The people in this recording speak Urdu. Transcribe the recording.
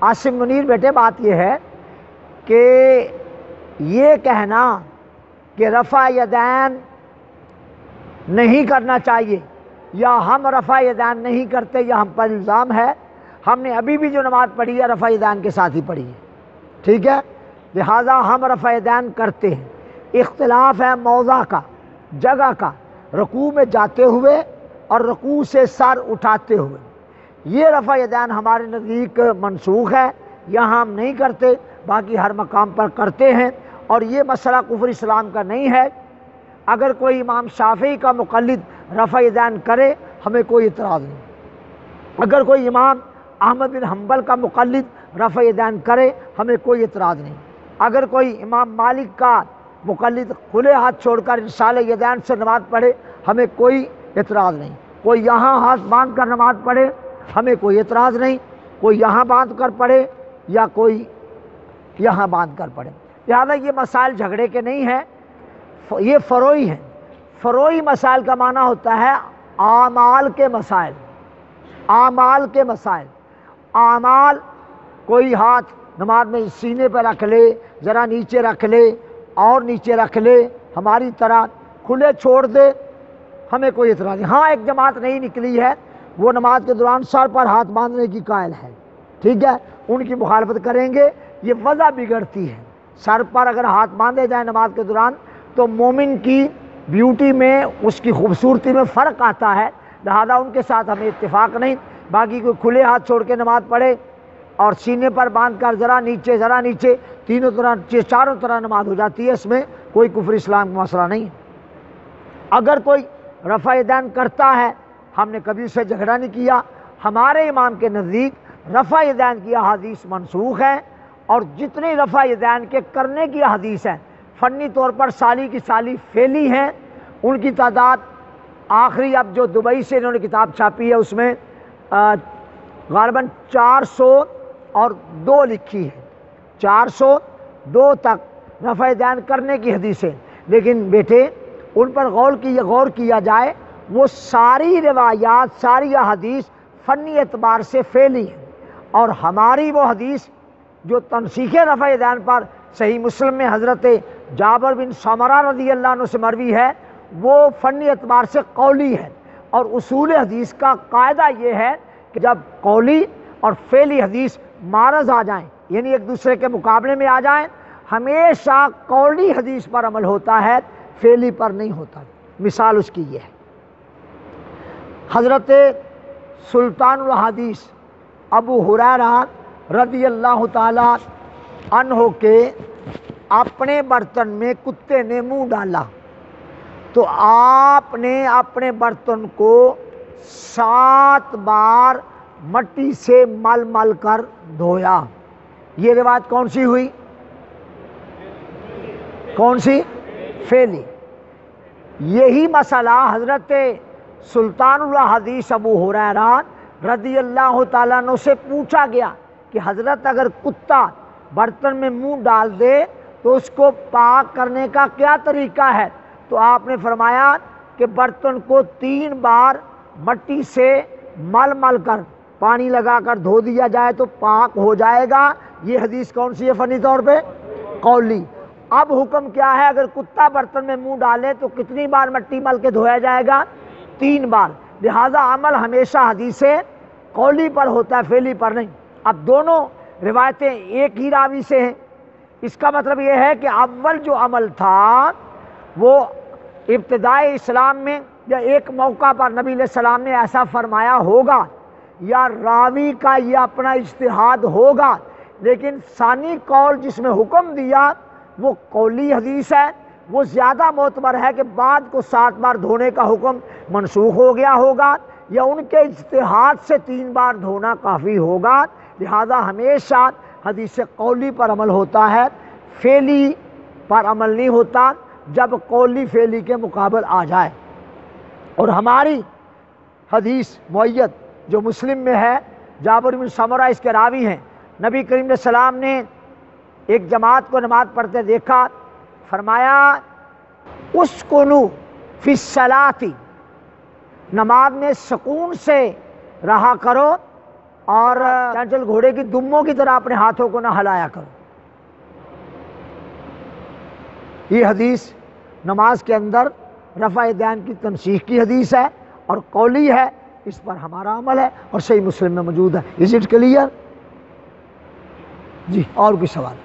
عاصم منیر بیٹے بات یہ ہے کہ یہ کہنا کہ رفع یدین نہیں کرنا چاہیے یا ہم رفع یدین نہیں کرتے یا ہم پر الزام ہے، ہم نے ابھی بھی جو نماز پڑھی ہے رفع یدین کے ساتھ ہی پڑھی ہے، ٹھیک ہے، لہٰذا ہم رفع یدین کرتے ہیں۔ اختلاف ہے موضع کا، جگہ کا، رکوع میں جاتے ہوئے اور رکوع سے سر اٹھاتے ہوئے، یہ رفع یدین ہمارے نزدیک منسوخ ہے، یہاں ہم نہیں کرتے، باقی ہر مقام پر کرتے ہیں، اور یہ مسئلہ کفر اسلام کا نہیں ہے۔ اگر کوئی امام شافعی کا مقلد رفع یدین کرے ہمیں کوئی اعتراض نہیں، اگر کوئی امام احمد بن حنبل کا مقلد رفع یدین کرے ہمیں کوئی اعتراض نہیں، اگر کوئی امام مالک کا مقلد کھلے ہاتھ چھوڑ کر ارسال یدین سے نماز پڑھے ہمیں کوئی اعتراض نہیں، کوئی یہاں ہاتھ باندھ کر نماز پڑھے ہمیں کوئی اعتراض نہیں، کوئی یہاں باندھ کر پڑھے یا کوئی یہاں باندھ کر پڑھے، لہٰذا یہ مسائل جھگڑے کے نہیں ہیں، یہ فروعی ہیں۔ فروعی مسائل کا معنی ہوتا ہے اعمال کے مسائل، اعمال کے مسائل، اعمال کوئی ہاتھ نماز میں سینے پہ رکھ لے، ذرا نیچے رکھ لے اور نیچے رکھ لے، ہماری طرح کھلے چھوڑ دے، ہمیں کوئی اعتراض نہیں۔ ہاں ایک جماعت نہیں نکلی ہے، وہ نماز کے دوران سر پر ہاتھ باندھنے کی قائل ہے، ٹھیک ہے، ان کی مخالفت کریں گے، یہ وضع بگڑتی ہے۔ سر پر اگر ہاتھ باندھے جائیں نماز کے دوران تو مومن کی بیوٹی میں، اس کی خوبصورتی میں فرق آتا ہے، لہذا ان کے ساتھ ہمیں اتفاق نہیں۔ باقی کوئی کھلے ہاتھ چھوڑ کے نماز پڑھے اور سینے پر باندھ کر ذرا نیچے تینوں طرح چاروں طرح نماز ہو جاتی ہے، اس میں کوئی کفر اسلام کا مسئلہ نہیں ہے۔ اگر کوئی رفع یدین کرتا ہے ہم نے کبھی اس سے جھگڑا نہیں کیا، ہمارے امام کے نزدیک رفع یدین کی احادیث منسوخ ہے، اور جتنی رفع یدین کے کرنے کی احادیث ہیں فنی طور پر سالی کی سالی فعلی ہیں، ان کی تعداد آخری اب جو دبئی سے انہوں نے کتاب چھاپی ہے اس میں غالباً 402 لکھی ہے، 402 تک رفع یدین کرنے کی حدیثیں، لیکن بیٹے ان پر غور کیا جائے، وہ ساری روایات، ساری احادیث فنی اعتبار سے فعلی ہیں، اور ہماری وہ حدیث جو تنسیخ رفع یدین پر صحیح مسلم میں حضرت جابر بن سمرہ رضی اللہ عنہ سے مروی ہے، وہ فنی اعتبار سے قولی ہے، اور اصول حدیث کا قاعدہ یہ ہے کہ جب قولی اور فعلی حدیث معرض آ جائیں، یعنی ایک دوسرے کے مقابلے میں آ جائیں، ہمیشہ قولی حدیث پر عمل ہوتا ہے، فعلی پر نہیں ہوتا۔ مثال اس کی یہ ہے، حضرت سلطان الحدیث ابو ہریرہ رضی اللہ تعالی عنہ کے اپنے برتن میں کتے نے منہ ڈالا تو آپ نے اپنے برتن کو 7 بار مٹی سے مل کر دھویا۔ یہ روایت کون سی ہوئی؟ کون سی؟ فعلی۔ یہی مسئلہ حضرت سلطان الحدیث ابو ہریرہ رضی اللہ تعالیٰ عنہ سے پوچھا گیا کہ حضرت اگر کتا برتن میں منہ ڈال دے تو اس کو پاک کرنے کا کیا طریقہ ہے؟ تو آپ نے فرمایا کہ برتن کو 3 بار مٹی سے مل کر پانی لگا کر دھو دیا جائے تو پاک ہو جائے گا۔ یہ حدیث کون سی ہے فنی طور پہ؟ قولی۔ اب حکم کیا ہے؟ اگر کتا برتن میں منہ ڈالے تو کتنی بار مٹی مل کے دھویا جائے گا؟ 3 بار۔ لہذا عمل ہمیشہ حدیث قولی پر ہوتا ہے، فعلی پر نہیں۔ اب دونوں روایتیں ایک ہی راوی سے ہیں، اس کا مطلب یہ ہے کہ اول جو عمل تھا وہ ابتدائی اسلام میں یا ایک موقع پر نبی علیہ السلام نے ایسا فرمایا ہوگا، یا راوی کا یہ اپنا اجتہاد ہوگا، لیکن ثانی قول جس میں حکم دیا وہ قولی حدیث ہے، وہ زیادہ معتبر ہے کہ بعد کو 7 بار دھونے کا حکم منسوخ ہو گیا ہوگا، یا ان کے اجتہاد سے 3 بار دھونا کافی ہوگا۔ لہذا ہمیشہ حدیث قولی پر عمل ہوتا ہے، فعلی پر عمل نہیں ہوتا جب قولی فعلی کے مقابل آ جائے۔ اور ہماری حدیث معید جو مسلم میں ہے، جابر بن سمرہ اس کے راوی ہیں، نبی کریم علیہ السلام نے ایک جماعت کو نماز پڑھتے دیکھا، فرمایا اسکنوا فی الصلاۃ، نماز میں سکون سے رہا کرو، اور چنچل گھوڑے کی دموں کی طرح اپنے ہاتھوں کو نہ ہلایا کرو۔ یہ حدیث نماز کے اندر رفع یدین کی تنسیخ کی حدیث ہے اور قولی ہے، اس پر ہمارا عمل ہے اور صحیح مسلم میں موجود ہے۔ Is it clear? جی، اور کوئی سوال؟